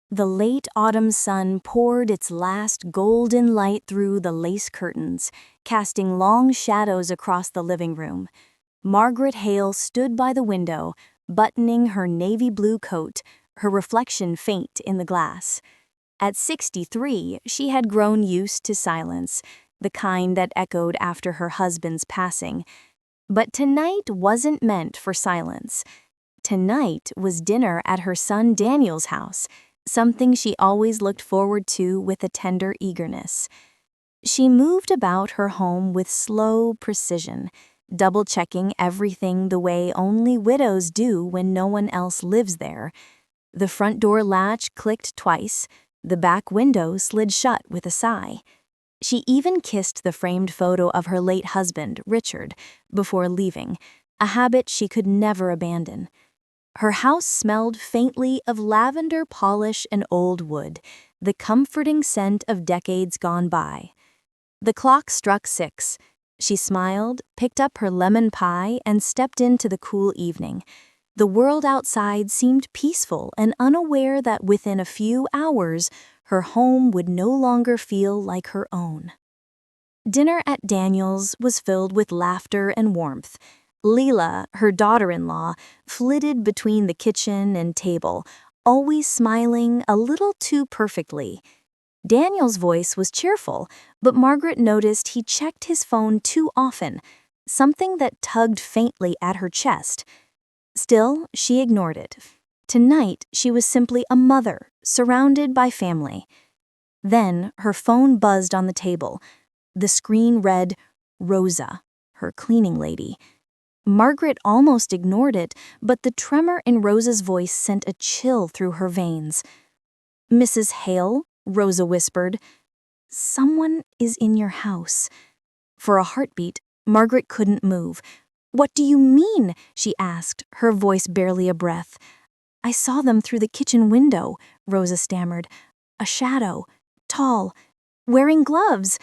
The late autumn sun poured its last golden light through the lace curtains, casting long shadows across the living room. Margaret Hale stood by the window, buttoning her navy blue coat, her reflection faint in the glass. At 63, she had grown used to silence, the kind that echoed after her husband's passing. But tonight wasn't meant for silence. Tonight was dinner at her son Daniel's house, something she always looked forward to with a tender eagerness. She moved about her home with slow precision, double-checking everything the way only widows do when no one else lives there. The front door latch clicked twice, the back window slid shut with a sigh. She even kissed the framed photo of her late husband, Richard, before leaving, a habit she could never abandon. Her house smelled faintly of lavender polish and old wood, the comforting scent of decades gone by. The clock struck 6. She smiled, picked up her lemon pie, and stepped into the cool evening. The world outside seemed peaceful and unaware that within a few hours, her home would no longer feel like her own. Dinner at Daniel's was filled with laughter and warmth. Lila, her daughter-in-law, flitted between the kitchen and table, always smiling a little too perfectly. Daniel's voice was cheerful, but Margaret noticed he checked his phone too often, something that tugged faintly at her chest. Still, she ignored it. Tonight, she was simply a mother, surrounded by family. Then, her phone buzzed on the table. The screen read, Rosa, her cleaning lady. Margaret almost ignored it, but the tremor in Rosa's voice sent a chill through her veins. "Mrs. Hale," Rosa whispered, "someone is in your house." For a heartbeat, Margaret couldn't move. "What do you mean?" she asked, her voice barely a breath. "I saw them through the kitchen window," Rosa stammered. "A shadow, tall, wearing gloves.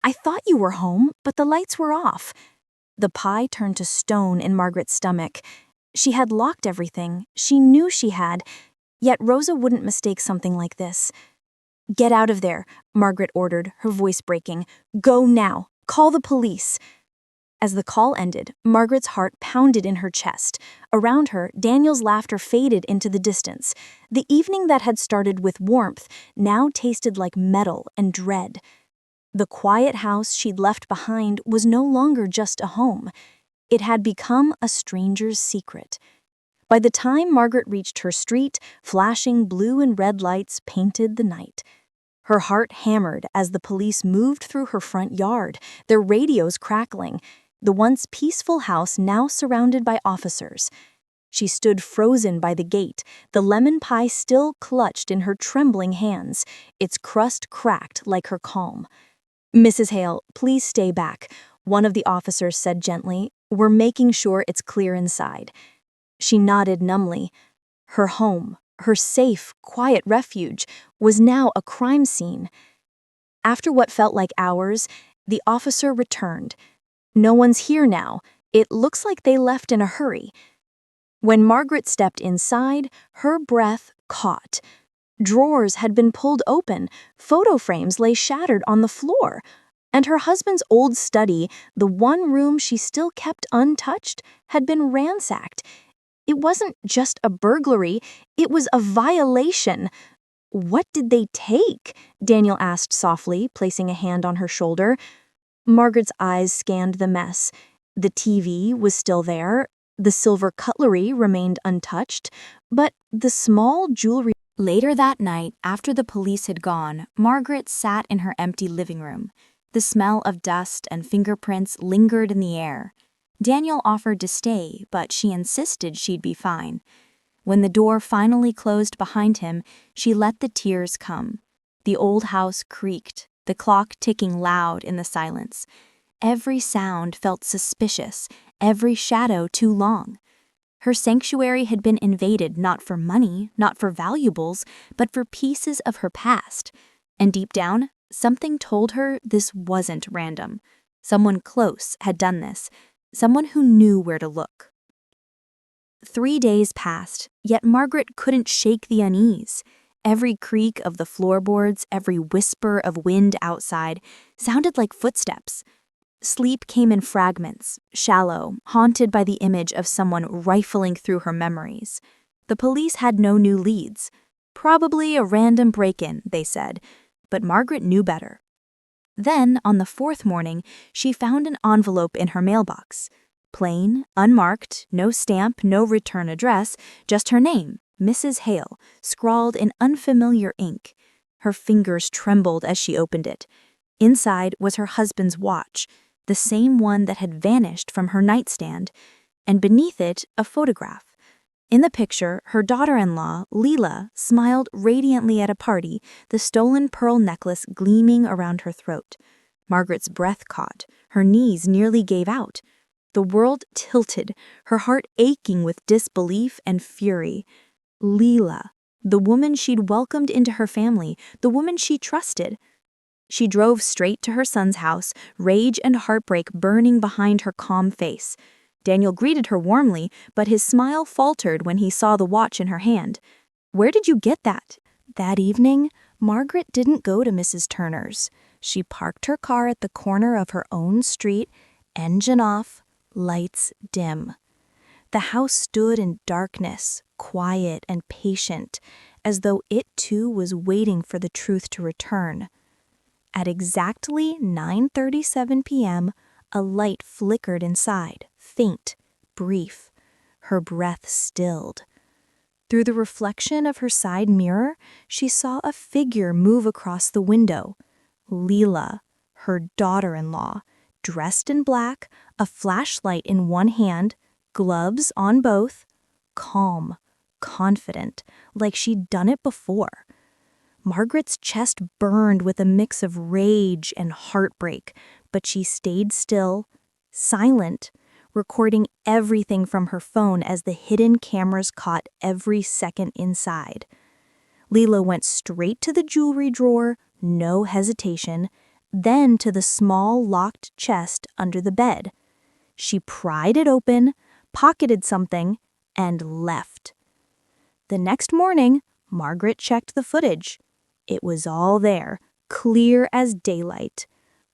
I thought you were home, but the lights were off." The pie turned to stone in Margaret's stomach. She had locked everything. She knew she had. Yet Rosa wouldn't mistake something like this. "Get out of there," Margaret ordered, her voice breaking. "Go now. Call the police." As the call ended, Margaret's heart pounded in her chest. Around her, Daniel's laughter faded into the distance. The evening that had started with warmth now tasted like metal and dread. The quiet house she'd left behind was no longer just a home. It had become a stranger's secret. By the time Margaret reached her street, flashing blue and red lights painted the night. Her heart hammered as the police moved through her front yard, their radios crackling, the once peaceful house now surrounded by officers. She stood frozen by the gate, the lemon pie still clutched in her trembling hands, its crust cracked like her calm. "Mrs. Hale, please stay back," one of the officers said gently. "We're making sure it's clear inside." She nodded numbly. Her home, her safe, quiet refuge, was now a crime scene. After what felt like hours, the officer returned. "No one's here now. It looks like they left in a hurry." When Margaret stepped inside, her breath caught. Drawers had been pulled open, photo frames lay shattered on the floor, and her husband's old study, the one room she still kept untouched, had been ransacked. It wasn't just a burglary, it was a violation. "What did they take?" Daniel asked softly, placing a hand on her shoulder. Margaret's eyes scanned the mess. The TV was still there, the silver cutlery remained untouched, but the small jewelry. Later that night, after the police had gone, Margaret sat in her empty living room. The smell of dust and fingerprints lingered in the air. Daniel offered to stay, but she insisted she'd be fine. When the door finally closed behind him, she let the tears come. The old house creaked, the clock ticking loud in the silence. Every sound felt suspicious, every shadow too long. Her sanctuary had been invaded not for money, not for valuables, but for pieces of her past. And deep down, something told her this wasn't random. Someone close had done this, someone who knew where to look. 3 days passed, yet Margaret couldn't shake the unease. Every creak of the floorboards, every whisper of wind outside, sounded like footsteps. Sleep came in fragments, shallow, haunted by the image of someone rifling through her memories. The police had no new leads. Probably a random break-in, they said, but Margaret knew better. Then, on the fourth morning, she found an envelope in her mailbox. Plain, unmarked, no stamp, no return address, just her name, Mrs. Hale, scrawled in unfamiliar ink. Her fingers trembled as she opened it. Inside was her husband's watch, the same one that had vanished from her nightstand, and beneath it, a photograph. In the picture, her daughter-in-law, Lila, smiled radiantly at a party, the stolen pearl necklace gleaming around her throat. Margaret's breath caught. Her knees nearly gave out. The world tilted, her heart aching with disbelief and fury. Lila, the woman she'd welcomed into her family, the woman she trusted. She drove straight to her son's house, rage and heartbreak burning behind her calm face. Daniel greeted her warmly, but his smile faltered when he saw the watch in her hand. "Where did you get that?" That evening, Margaret didn't go to Mrs. Turner's. She parked her car at the corner of her own street, engine off, lights dim. The house stood in darkness, quiet and patient, as though it too was waiting for the truth to return. At exactly 9:37 p.m., a light flickered inside, faint, brief. Her breath stilled. Through the reflection of her side mirror, she saw a figure move across the window. Lila, her daughter-in-law, dressed in black, a flashlight in one hand, gloves on both, calm, confident, like she'd done it before. Margaret's chest burned with a mix of rage and heartbreak, but she stayed still, silent, recording everything from her phone as the hidden cameras caught every second inside. Lila went straight to the jewelry drawer, no hesitation, then to the small locked chest under the bed. She pried it open, pocketed something, and left. The next morning, Margaret checked the footage. It was all there, clear as daylight.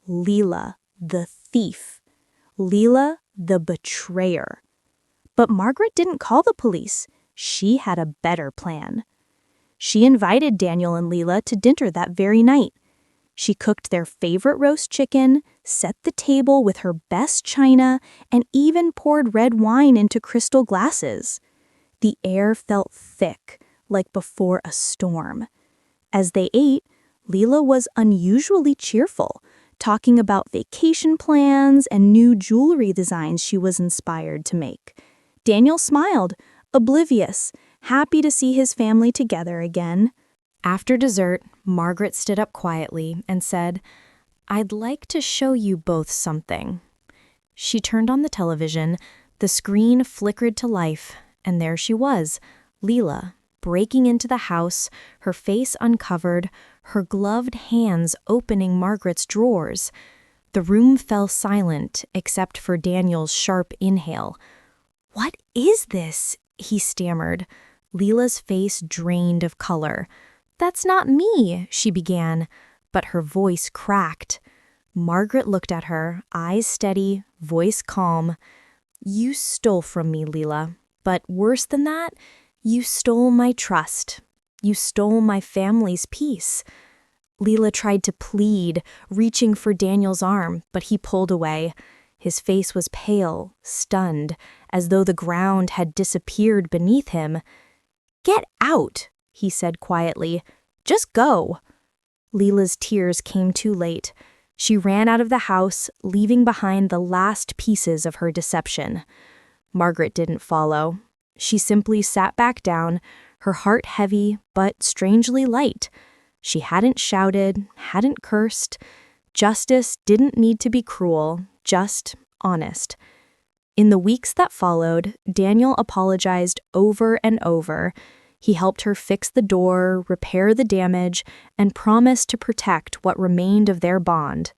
Lila, the thief. Lila, the betrayer. But Margaret didn't call the police. She had a better plan. She invited Daniel and Lila to dinner that very night. She cooked their favorite roast chicken, set the table with her best china, and even poured red wine into crystal glasses. The air felt thick, like before a storm. As they ate, Lila was unusually cheerful, talking about vacation plans and new jewelry designs she was inspired to make. Daniel smiled, oblivious, happy to see his family together again. After dessert, Margaret stood up quietly and said, "I'd like to show you both something." She turned on the television, the screen flickered to life, and there she was, Lila, breaking into the house, her face uncovered, her gloved hands opening Margaret's drawers. The room fell silent except for Daniel's sharp inhale. "What is this?" he stammered. Lila's face drained of color. "That's not me," she began, but her voice cracked. Margaret looked at her, eyes steady, voice calm. "You stole from me, Lila, but worse than that, you stole my trust. You stole my family's peace." Lila tried to plead, reaching for Daniel's arm, but he pulled away. His face was pale, stunned, as though the ground had disappeared beneath him. "Get out," he said quietly. "Just go." Lila's tears came too late. She ran out of the house, leaving behind the last pieces of her deception. Margaret didn't follow. She simply sat back down, her heart heavy but strangely light. She hadn't shouted, hadn't cursed. Justice didn't need to be cruel, just honest. In the weeks that followed, Daniel apologized over and over. He helped her fix the door, repair the damage, and promised to protect what remained of their bond.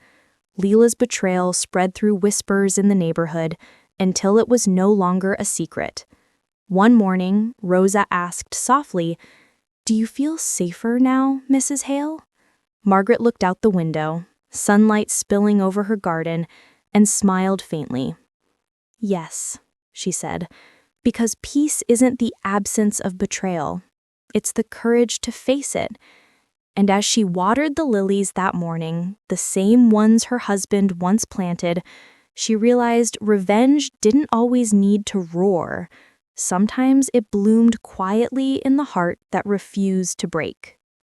Lila's betrayal spread through whispers in the neighborhood until it was no longer a secret. One morning, Rosa asked softly, "Do you feel safer now, Mrs. Hale?" Margaret looked out the window, sunlight spilling over her garden, and smiled faintly. "Yes," she said, "because peace isn't the absence of betrayal. It's the courage to face it." And as she watered the lilies that morning, the same ones her husband once planted, she realized revenge didn't always need to roar. Sometimes it bloomed quietly in the heart that refused to break.